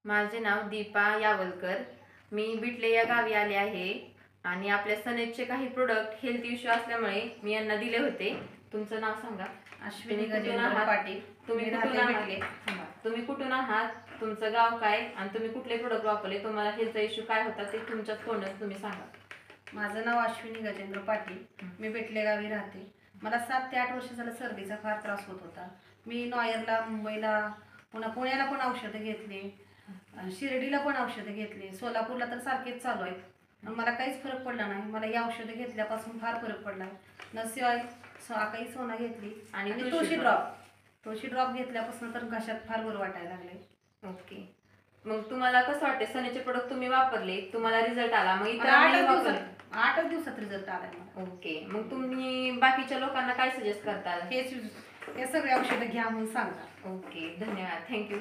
माझे नाव दीपा यावलकर. मी बिटले या गावी आले आहे आणि आपल्या सनेजचे काही प्रोडक्ट हेल्थ इश्यू असल्यामुळे मी यांना दिले होते. तुमचं नाव सांगा. अश्विनी गजेंद्र पाटील. तुम्ही कुठून आहात? तुम्ही कुठून आहात, तुमचं गाव काय आणि तुम्ही कुठले प्रोडक्ट वापरले, तुम्हाला हेल्थ इश्यू काय होता ते तुमच्या तोंडात तुम्ही सांगा. माझं नाव अश्विनी गजेंद्र पाटील. मी बेटले गावी राहते. मला 7 ते 8 वर्ष झालं सर्दीचा फार त्रास होत होता. मी नॉयरला, मुंबईला, पुण्याला पण औषधं घेतली, शिर्डीला पण औषधं घेतली, सोलापूरला तर सारखेच चालू आहेत. मला काहीच फरक पडला नाही. मला ही औषधं घेतल्यापासून फार फरक पडला. नसी ऑइल, काही सोना घेतली आणि तुळशी ड्रॉप घेतल्यापासून तर घशात फार बरं वाटायला लागले. ओके. मग तुम्हाला कसं वाटते, सनेचे प्रोडक्ट तुम्ही वापरले, तुम्हाला रिझल्ट आला? मग इतर 8 दिवसात रिझल्ट आलाय मला. ओके. मग तुम्ही बाकीच्या लोकांना काय सजेस्ट करता? हे सगळे औषधं घ्या म्हणून सांगा. ओके, धन्यवाद, थँक्यू.